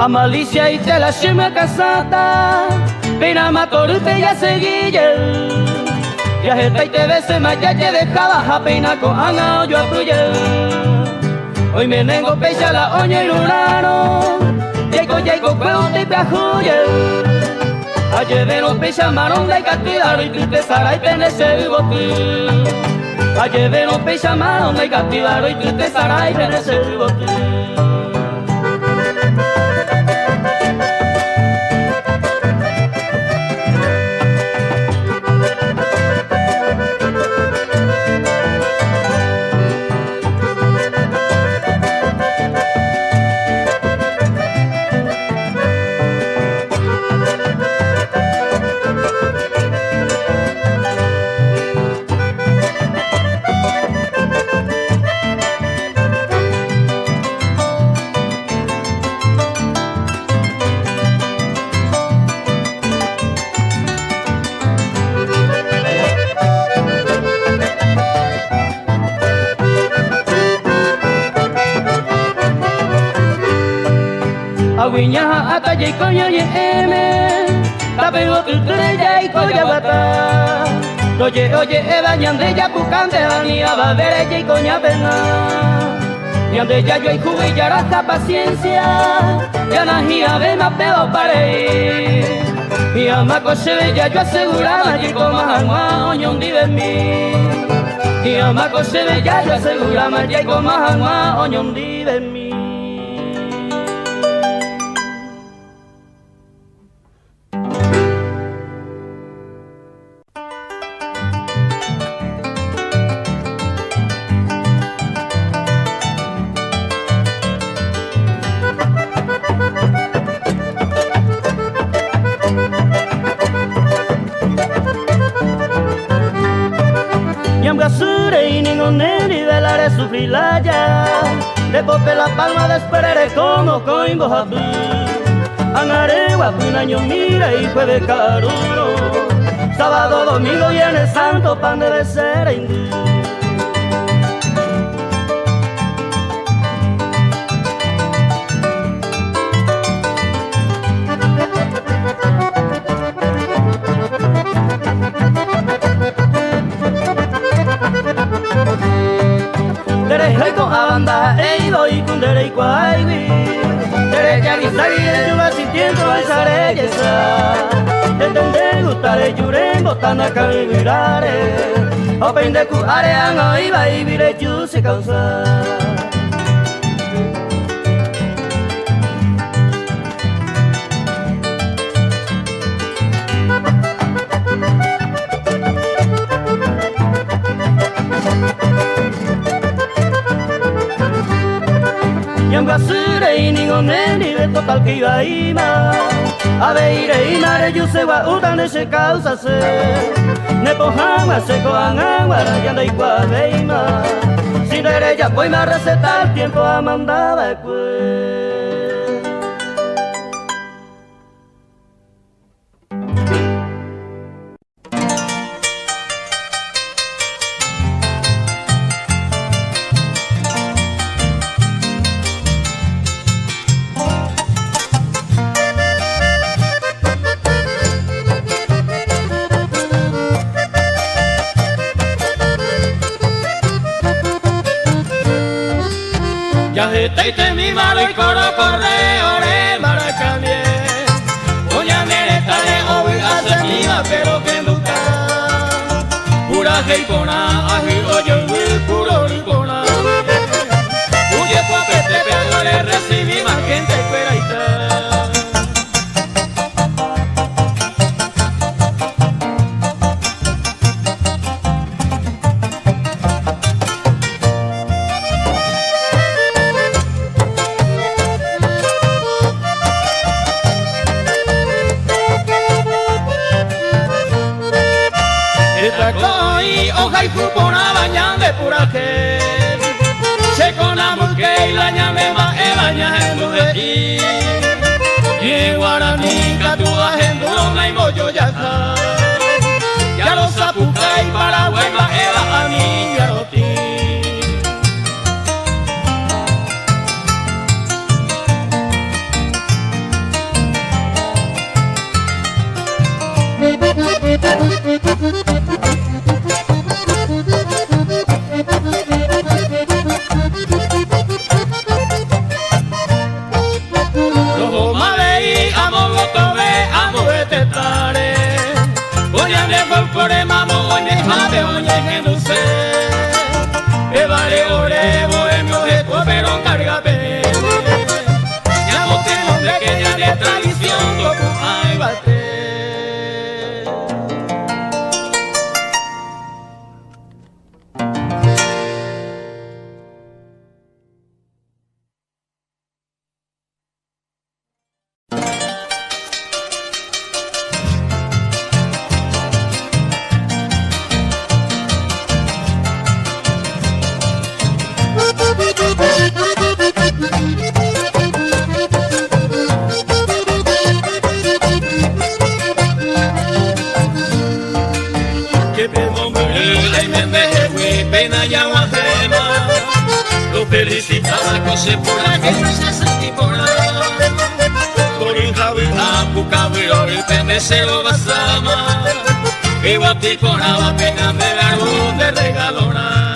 a malicia y te la shima casata, pena matorute ya seguille. Ya está y te ves más ya te dejaba a pena con anga yo a tuye. Hoy me nengo pecha la oña y lurano, llego cueo te piajuye. Ayer vero pecha marón de catidaro y tú te sarai penese bote. Ayer vero pecha marón de catidaro y tú te sarai penese bote. Aguiñaja ata jay coño ye eme, tapego tu ture jay coña bata. Oye eva ñande ya bucante ania va ver jay coña pena. Ñande ya yo y juve ya rasta paciencia, ya najía ve más pelo pare. Y ama coche ya yo aseguraba y como agua oñón vive mí. Y ama coche ya yo aseguraba y como agua oñón vive mí. De pope la palma de esperere como coimbo habu. Angaregua un año mira y jueves caruro. Sábado, domingo y en el santo pan debe ser hindú. Abanda eido y kundere y kuaiwi tere yagi sagi de yuga sintiendo al sareyesa entende gustare yuren botana kami virare opende ku arean oiba y vire yu se causa. Yambasure ningo neni de total que iba ima Aveire imare yusewa utane se causa se Nepohama se coangangua yanda y cuaveima Sin derecha voy a recetar tiempo a mandaba después. Ya te mi mano y coro corre ore maracambie. Oña mereta de hoy hace clima pero que nunca. Pura heipona ahi oye puro ripona. Oye papete pero le recibí más gente fuera y tal. Hoja y fupona bañan de pura que se con amuque y la llame más e baña en nube y guaraní catúa en dulona y moyo ya lo sapuca y Paraguay más e la a mí ya lo ti. kore mamo oine jabe oine genuse Ebare ore bohemio eco pero carga pene Llamo que nombre que ya de tradición toco ay bate Felicitaba cose por la que no se sentí por la Corin javi apuka virori pendesero basama Iba piconaba pena de garbo de regalona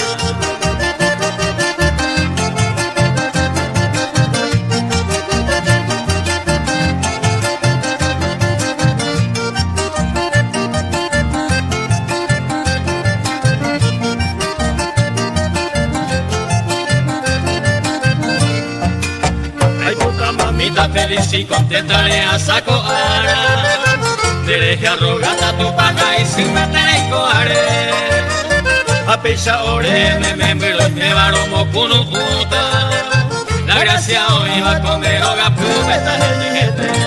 Feliz y contentaré a saco ara Dereje arrogata tu paga y sin meter y coare A pecha ore me membro y me baromo con un puta La gracia hoy va a comer hoga pubeta el niñete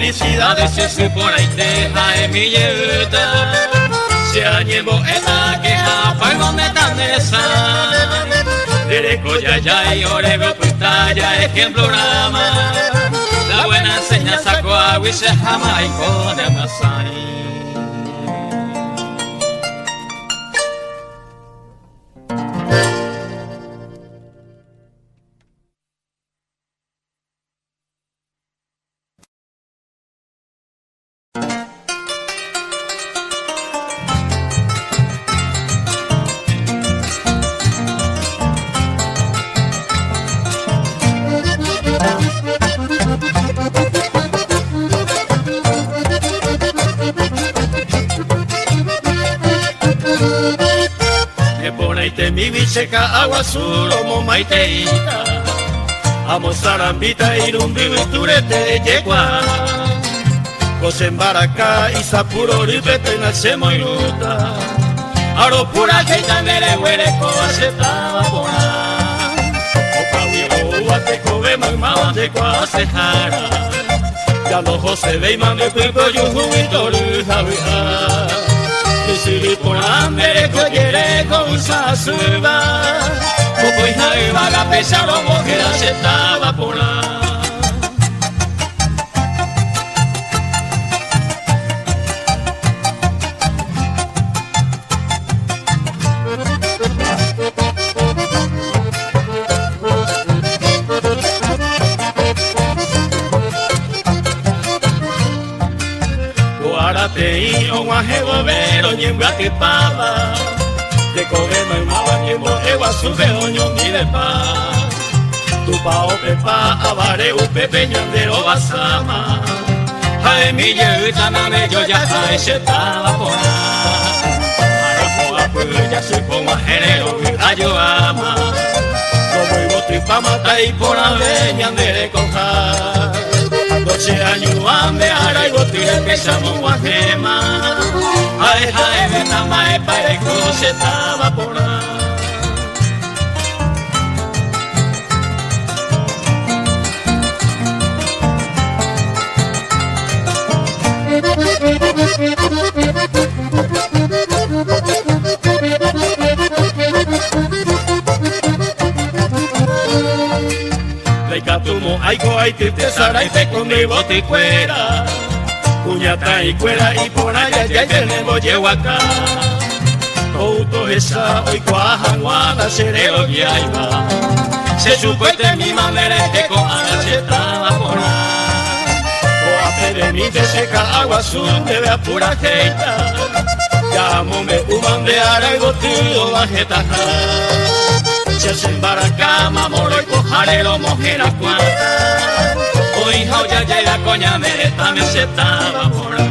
Felicidades se por ahí deja en mi yeta Se añevo esta queja fuego me tan de sal Dereco ya y orego puesta ya ejemplo rama La buena enseña sacó agua y se jama y con el masai Mi bicheca agua azul o maiteita Amo sarambita irumbi turete de yegua Cosembaraca y sapuro ripete nace moiruta Aro pura que tamere huele coacetaba pona Opa huevo ate cobe mamá de coacejara Ya los José ve y mame cuipo yujuito rujavia Kisiri pona mere coyere con sa suba Poco hija iba a pesar o mujer aceptaba pona Guarate o guajebo vero ñembra que pava De cogema y mava ñembo ewa sube oño mi de pa Tu pa o pepa avare u pepe ñandero basama Jae mi yeita nane yo ya jae se tava pona Arapo apu ya se ponga genero ayo ama Como ibo tripa mata y pona ve ñandere coja 12 años ande ara y botire pesamos guajema Ay, ay, de namae pareco se estaba por ahí Recatumo, aiko, ay, te sara y te conmigo te cuera Cuñata y cuera y por allá ya tenemos llevo acá Todo esa hoy cuaja guada serelo y ahí va Se supo este mi manera que con Ana se estaba por ahí de mi te seca agua azul de vea pura jeita. Llamome uman de ara y botudo bajetaja. Se embaracama moro y cojarero mojera cuanta. Hoy ya llega coña mereta me setaba por ahí.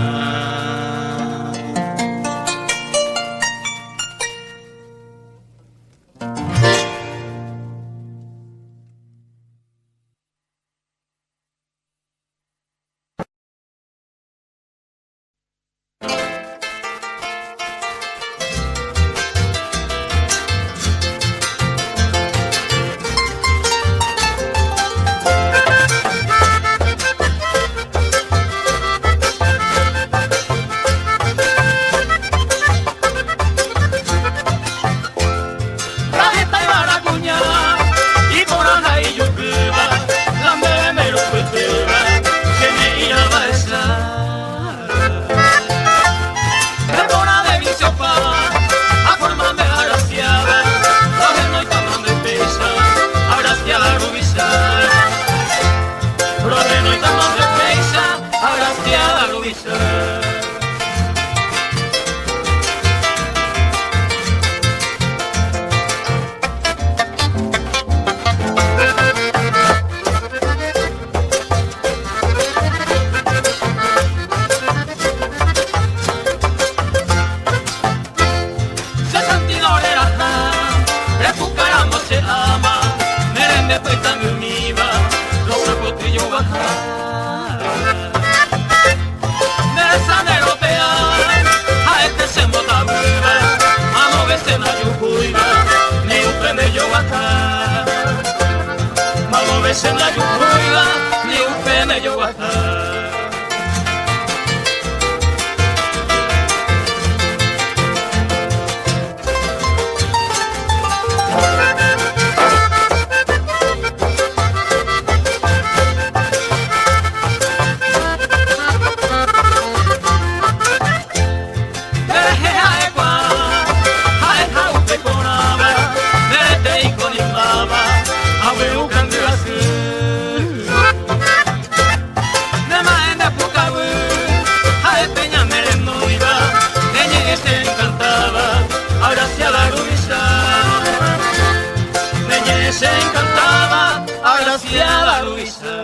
Se encantaba, agraciada Luisa.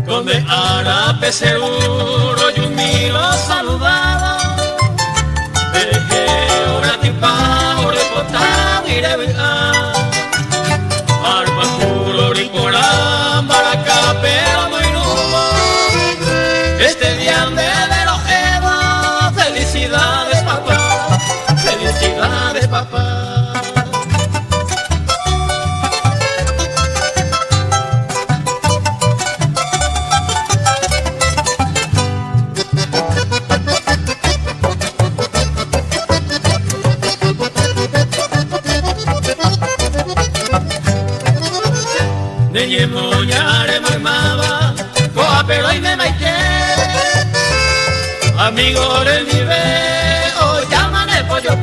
Donde Arape seguro y un miro saludaba, perejeo, gratipa, orepotado y rebeca, arpa puro, ricorán, baraca, pero muy nubo, este día de los Eva, felicidades papá. Neñe moñare mamaba, coa pero y me maite, amigo del nivel, o llaman el pollo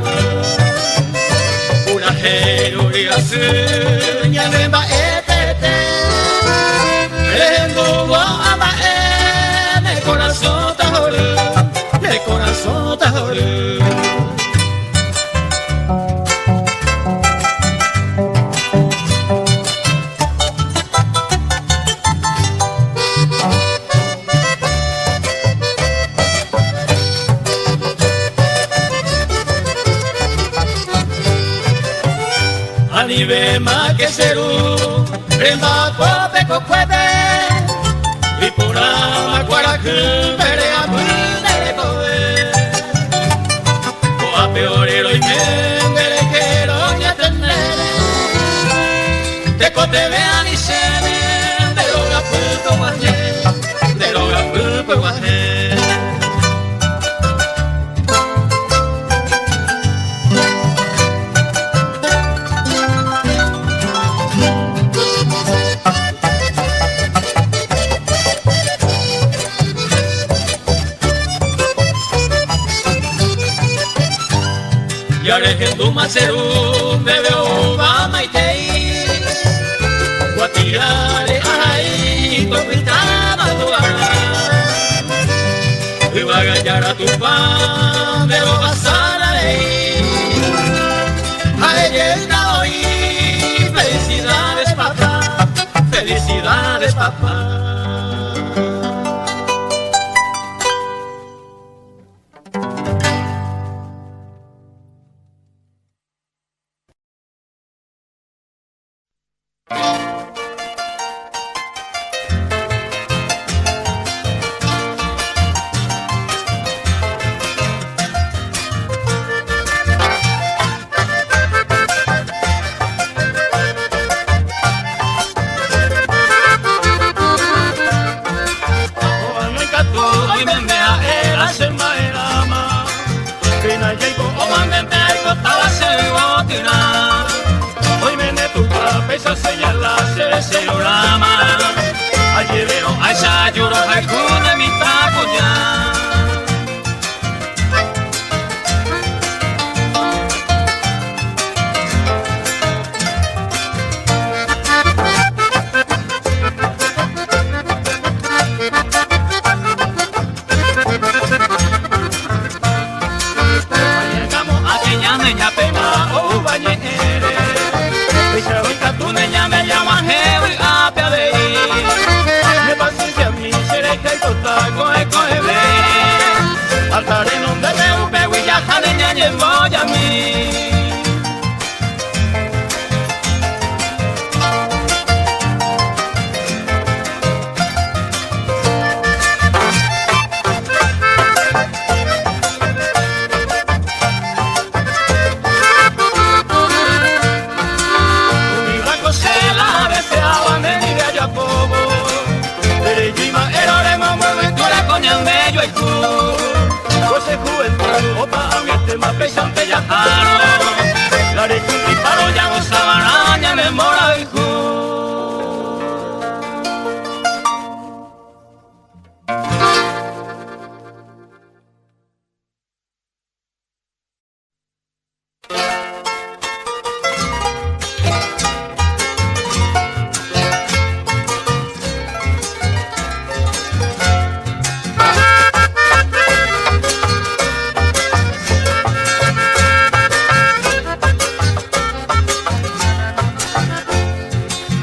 una jeruría suña me va etete, rengo a mae, de corazón tajore. Anibe ma que seru, remba cope cocuete, y por ama cuaracu, perea de coe. Coa peorero y mengerejero y atendere, te cote vean y sene, de loga puto guaje, de loga puto guaje. Hendu maseru bebe uba maitei Guatirare ahai topitama tuara Iba gallara tu pan bebo basararei Ay llega hoy felicidades papá Felicidades papá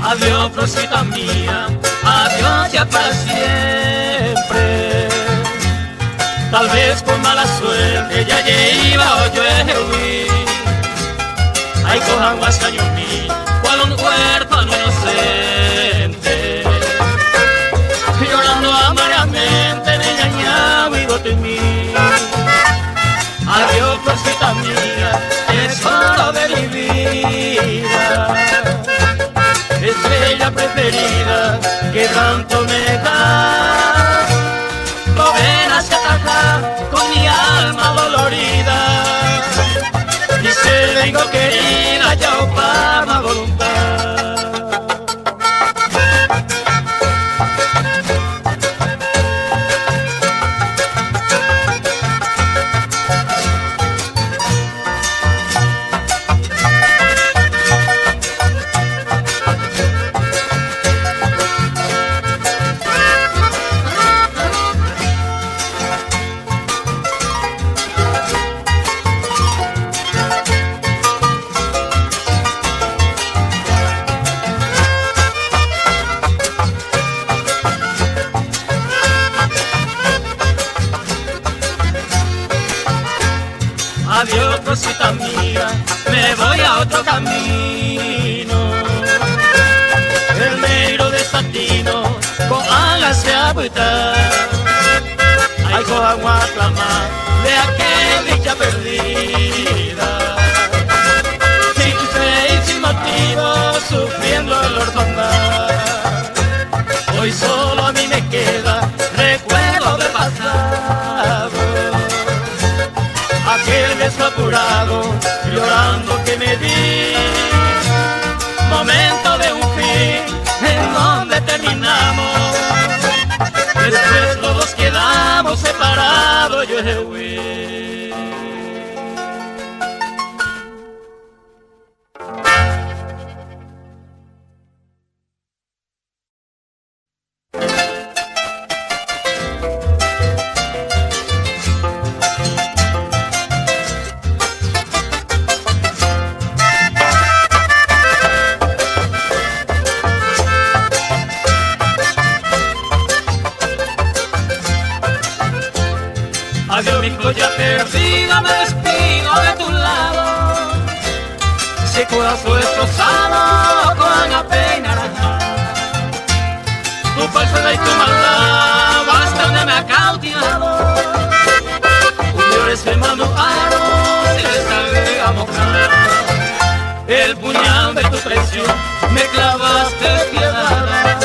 Adiós, Rosita mía, adiós ya para siempre. Tal vez con mala suerte ya iba o yo huí. Ay, cojan guascaño mí, cual un huérfano inocente. Llorando amargamente, niña, ña, vivo de mí. Adiós, Rosita mía, es hora de mi vida. Estrella preferida que tanto me da, novenas que ataca con mi alma dolorida. Dice vengo querida ya para voluntad. Adiós, Rosita mía, me voy a otro camino. El negro de Satino, con alas de agüita. Ay, cojan a clamar de aquella dicha perdida. Sin fe y sin motivo, sufriendo el orfandad. Hoy solo a mí me queda recuerdo del pasado. Aquel beso apurado, llorando que me di. Momento de un fin, en donde terminamos. Después todos quedamos separados, yo huí. ese corazón destrozado con la pena naranja. Tu falsedad y tu maldad bastante me ha cautivado. Llores que manduaron y les a mojar. El puñal de tu traición me clavaste despiadada.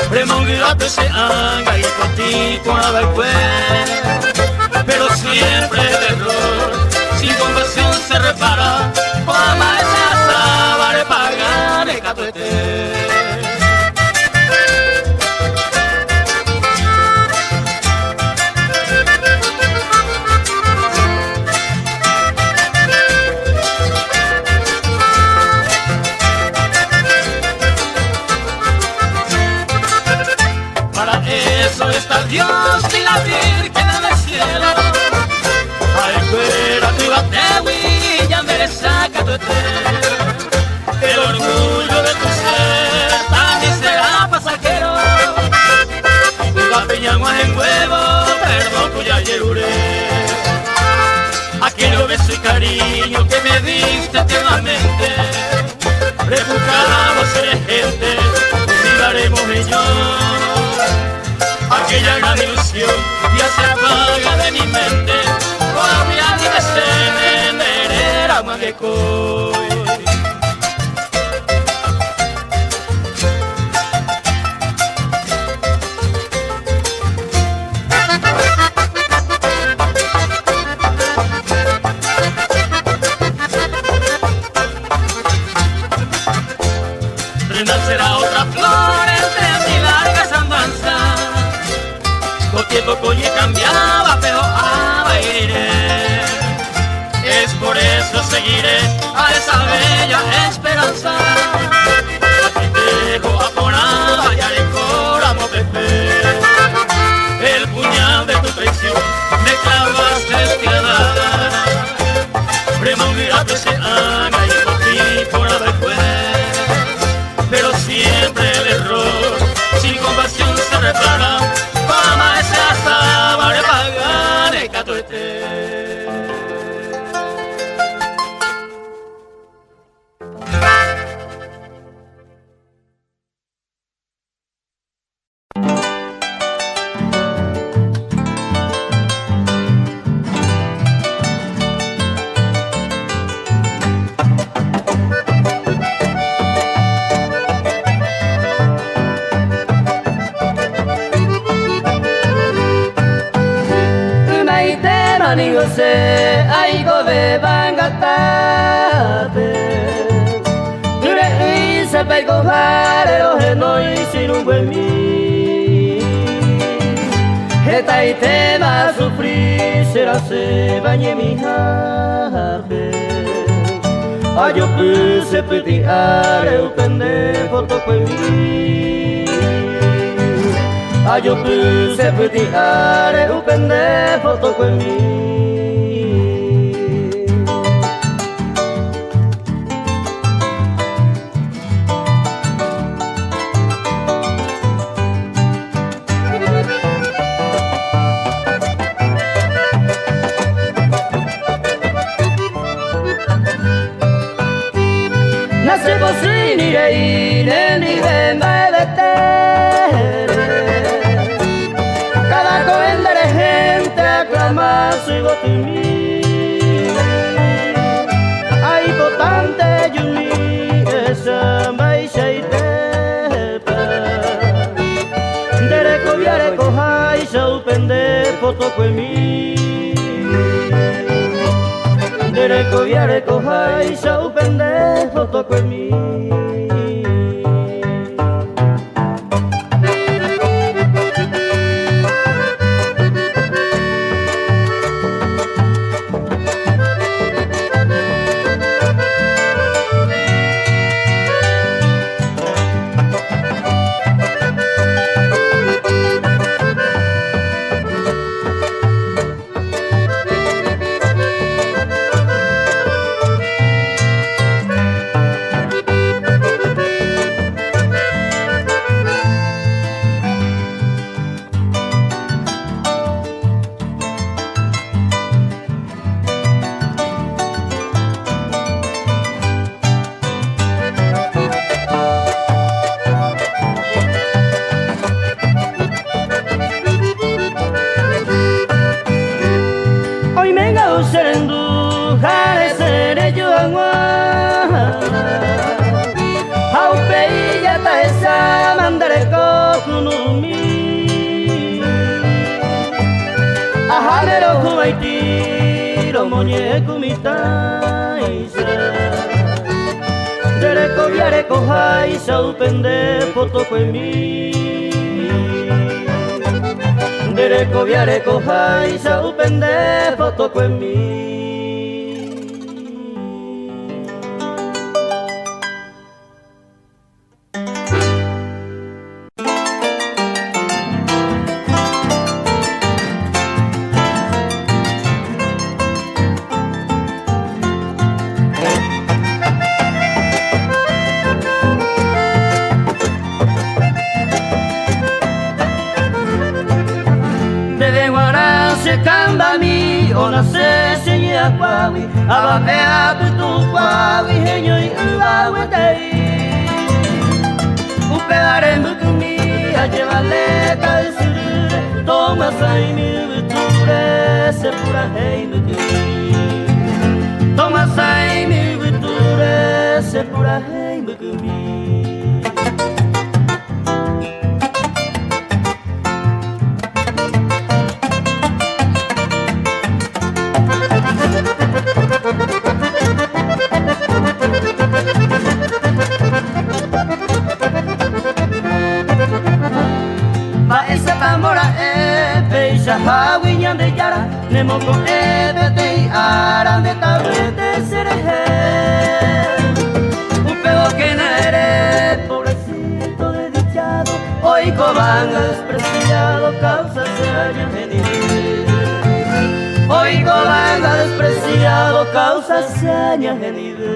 Premongiraste se anga y por ti con la pero siempre el error sin compasión se repara. Pama esa sábana pagane catuete. Está Dios y la Virgen en el cielo. Ay, fuera tu batewi, ya merezca tu eterno. El orgullo de tu ser también será pasajero. Tu peñaguas en huevo, perdón tu ya yeruré. Aquello beso y cariño que me diste tiernamente. Refugiados eres gente, vivaremos ellos. Aquella gran ilusión ya se apaga de mi mente. Todavía ni me sé enderecer a Mangecoy. Renacerá otra flor entre mi largas andanzas. Tiempo coñe cambiaba, pero iré. Es por eso seguiré a esa bella esperanza. Aquí te dejo aponada y haré coramo pepe. El puñal de tu traición me clavaste despiadada. Premongiraste se haga y por ti por la pero siempre el error sin compasión se repara. Pama esa sábana pagane catuete. Amigo se aigo de bangatate. Ture y se pego vale oje no y sin un buen mi. Eta y tema sufrir será se bañe mi jarte. Ayo puse pitiare un pendejo toco en mí. Ayo puse pitiare un pendejo toco en mí. Nace vos ni reine ni venga de cada coenda de gente aclama su gotimí. Hay votante yumi esa maisha y tepa. Dereco viareco jaisa upende fotoco en mí. Dereco viareco jaisa upende fotoco en mí. juangwa hau peya ta esa mandare ko kunumi ahanero kumaiti lo moñe kumitaisa dereko viareko hai sau pende foto kwemi dereko viareko hai sau pende foto kwemi. Ona se seña kwawi aba mea putu kwawi henyo I uawe tei upeare mukumi ajevale kai surure toma sai mi vuture se pura hei mukumi toma sai mi vuture se pura hei mukumi. Hawi nyande yara nemo ko ebete ara de tabrete sereje un pego que no eres pobrecito desdichado hoy coban despreciado causa se haya venido hoy coban despreciado causa se haya venido.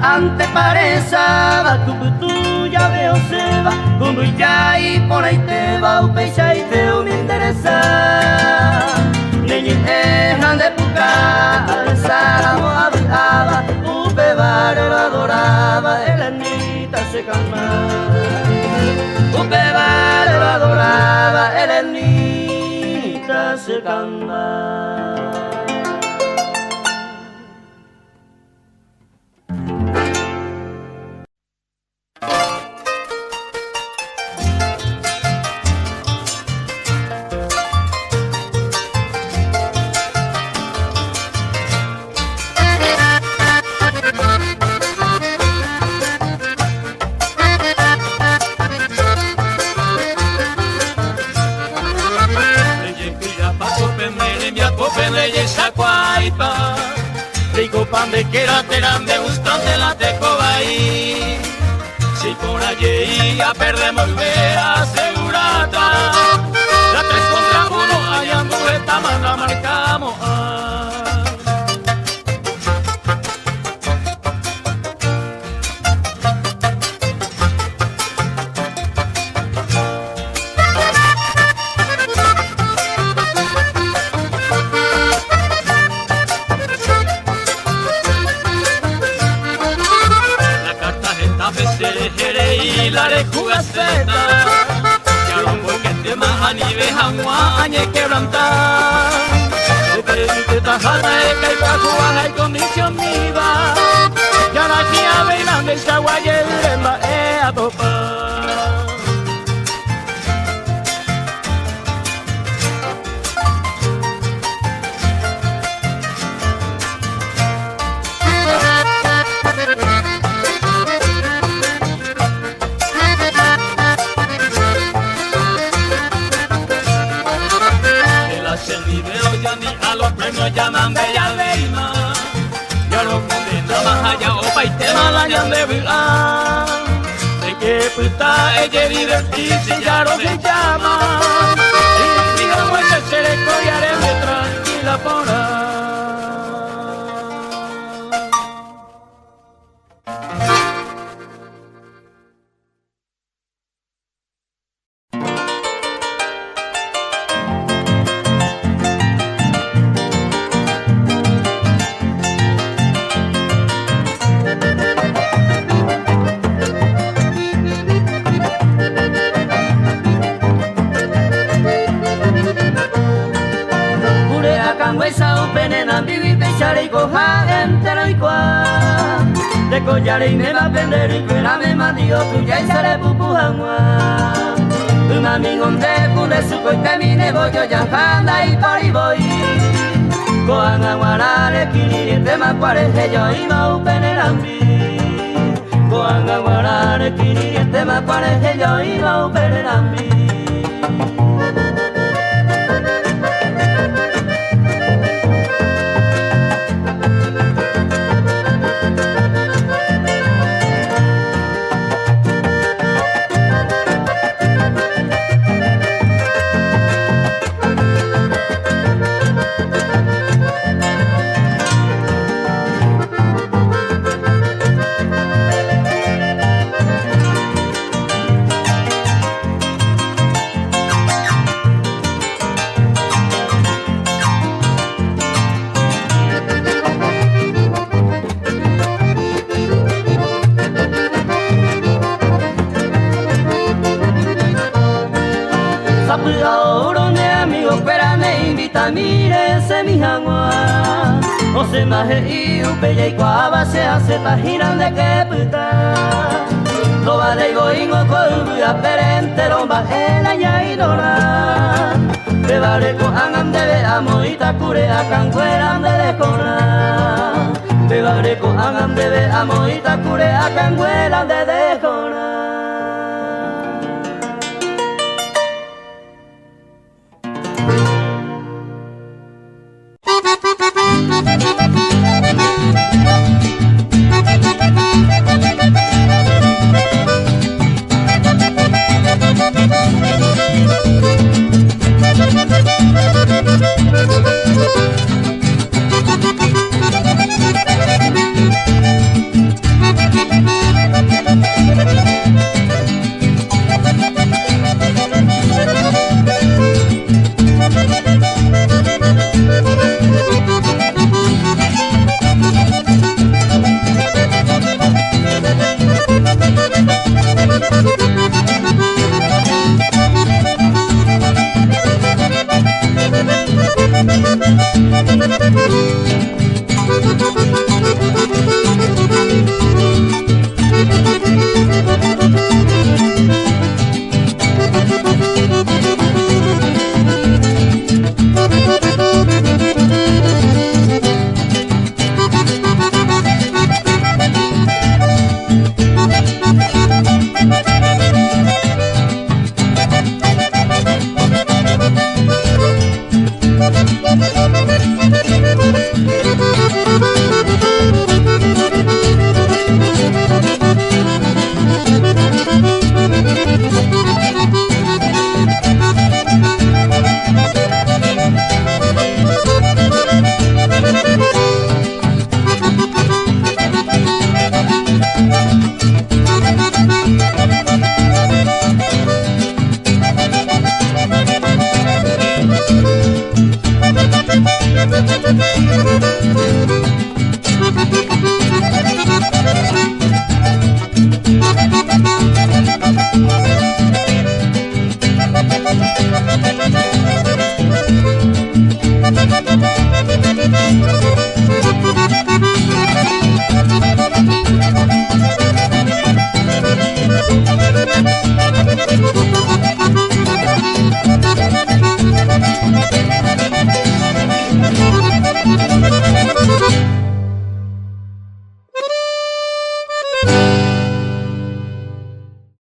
Ante pareza tu ya veo se va como ya y por ahí te va un peixe y te me interesa niñi de puca alzáramo hablaba upe vare lo adoraba el anita se calma upe vare lo adoraba el anita se calma. Rico pan de quera terán de gustan de la tecobaí. Si por allí ya perdemos vea segurata. La 3 contra 1 allá en Bujeta más la marcamos. Y la de jugaceta ya lo porque te majan y dejan guañe quebrantar te tajata de que hay para jugar hay condición viva ya la tía venan de esta guaye uremba a topar. Nos llaman bella leima ya no condena más allá o pa' y te malañan de verdad de que puta ella divertirse ya no se llama y digamos ese cereco y haré tranquila por ahí. Wesa upene na bibi pechare koha entero ikwa de collare me va pender y que me mandio tu ya sare pupuhamwa un amigo de pule su coi temine voy ya handa y pari voy koan aguarare kiniri te ma kware yo ima upene na bi koan aguarare kiniri te ma kware yo ima upene na bi Mírese mi jangua, o se maje y upeya y cuava se hace tajiran de que puta. Lo va de goingo con la perente lomba el aña y dona. Te vale con angam de veamo y takure a cangueran de decona. Te vale con angam de veamo y takure a cangueran de decona.